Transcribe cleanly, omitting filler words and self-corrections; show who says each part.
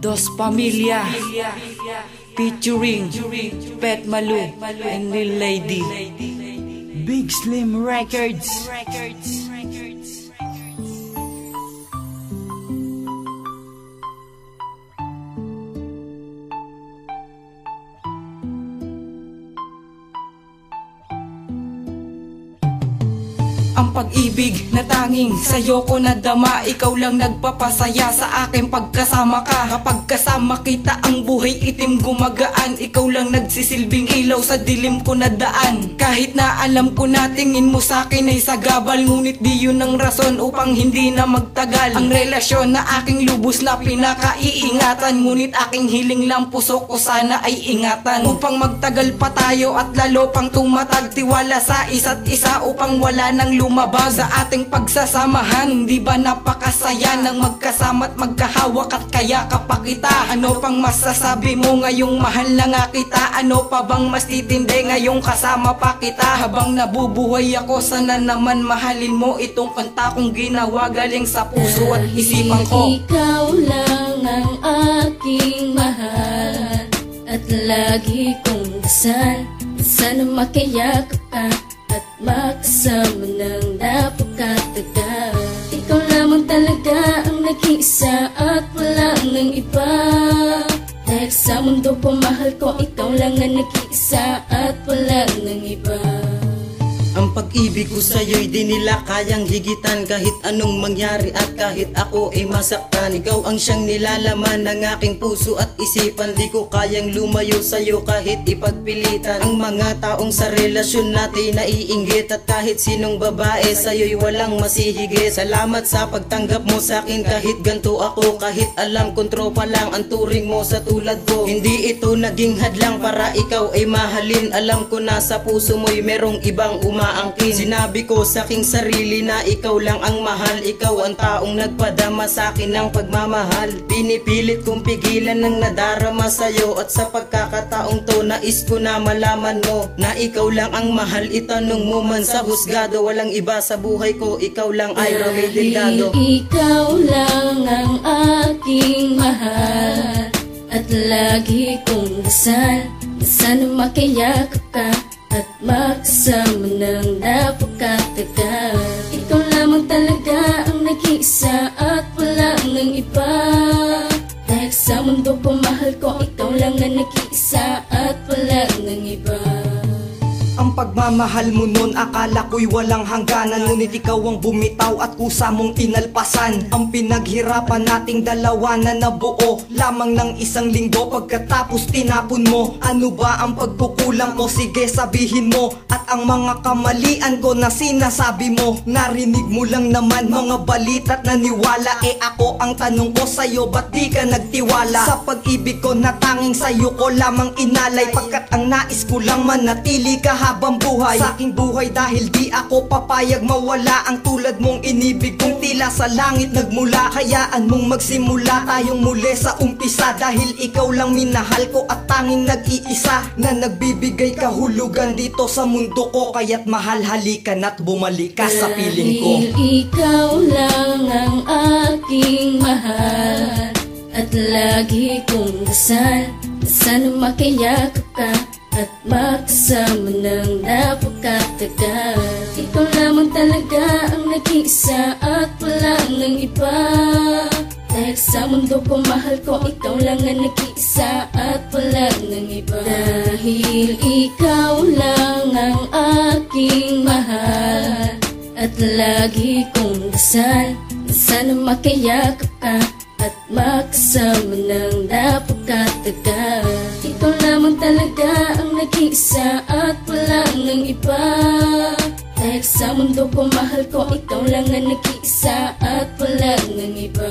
Speaker 1: Dos Pamilya featuring Pet Malu and Lil Lady. Big Slim Records. Ang pag-ibig na tanging sa'yo ko nadama, ikaw lang nagpapasaya sa akin pagkasama ka. Kapag kasama kita ang buhay itim gumagaan, ikaw lang nagsisilbing ilaw sa dilim ko na daan. Kahit na alam ko na tingin mo sa'kin ay sagabal, ngunit di yun ang rason upang hindi na magtagal ang relasyon na aking lubos na pinakaiingatan. Ngunit aking hiling lang puso ko sana ay ingatan, upang magtagal pa tayo at lalo pang tumatag tiwala sa isa't isa, upang wala nang lumabag sa ating pagsasamahan. Di ba napakasaya ng magkasama't magkahawak at kaya kapag kita? Ano pang masasabi mo ngayong mahal na nga kita? Ano pa bang mas titindi ngayong kasama pa kita? Habang nabubuhay ako sana naman mahalin mo itong kanta kong ginawa galing sa puso at isipan ko.
Speaker 2: Ikaw lang ang aking mahal at lagi kong dasal, sana makayakap ka at makasama ng napakatagal. Ikaw lamang talaga ang nag-iisa at wala nang iba. Dahil sa mundo ko mahal ko, ikaw lang ang nag-iisa at wala nang iba.
Speaker 3: Ang pag-ibig ko sa'yo'y di nila kayang higitan, kahit anong mangyari at kahit ako ay masaktan. Ikaw ang siyang nilalaman ng aking puso at isipan, di ko kayang lumayo sa'yo kahit ipagpilitan. Ang mga taong sa relasyon natin naiinggit, at kahit sinong babae sa'yo'y walang masihigit. Salamat sa pagtanggap mo sa'kin kahit ganto ako, kahit alam kong tropa lang ang turing mo sa tulad ko. Hindi ito naging hadlang para ikaw ay mahalin, alam ko na sa puso mo'y merong ibang umaangkin. Sinabi ko sa aking sarili na ikaw lang ang mahal, ikaw ang taong nagpadama sa akin ng pagmamahal. Pinipilit kong pigilan ng nadarama sa'yo, at sa pagkakataong to nais ko na malaman mo na ikaw lang ang mahal. Itanong mo man sa husgado, walang iba sa buhay ko, ikaw lang ay Romel Delgado.
Speaker 2: Ikaw lang ang aking mahal at lagi kong dasal, sana makayakap ka at makasama ng napakatagal. Ikaw lamang talaga ang nag-iisa at wala nang iba. Dahil sa mundo ko mahal ko, ikaw lang ang nag-iisa at wala nang iba.
Speaker 1: Ang pagmamahal mo nun akala ko'y walang hangganan, ngunit ikaw ang bumitaw at kusa mong inalpasan. Ang pinaghirapan nating dalawa na nabuo lamang ng isang linggo, pagkatapos tinapon mo. Ano ba ang pagkukulang ko? Sige sabihin mo. At ang mga kamalian ko na sinasabi mo, narinig mo lang naman mga balita't naniwala. Ako ang tanong ko sa'yo, ba't di ka nagtiwala? Sa pag-ibig ko na tanging sa'yo ko lamang inalay, pagkat ang nais ko lang manatili ka habang buhay sa aking buhay. Dahil di ako papayag mawala ang tulad mong inibig kong tila sa langit nagmula. Hayaan mong magsimula tayong muli sa umpisa, dahil ikaw lang minahal ko at tanging nag-iisa na nagbibigay kahulugan dito sa mundo ko. Kaya't mahal, halikan at bumalik ka sa piling ko.
Speaker 2: Dahil ikaw lang ang aking mahal at lagi kong dasal, sana makayakap ka at makasama ng napakatagal. Ikaw lamang talaga ang nag-iisa at wala nang iba. Dahil sa mundo ko mahal ko, ikaw lang ang nag-iisa at wala nang iba. Dahil ikaw lang ang aking mahal at lagi kong dasal, sana makayakap ka at makasama ng napakatagal. Ikaw lamang talaga ang nag-iisa at wala nang iba. Dahil sa mundo ko mahal ko, ikaw lang ang nag-iisa at wala nang iba.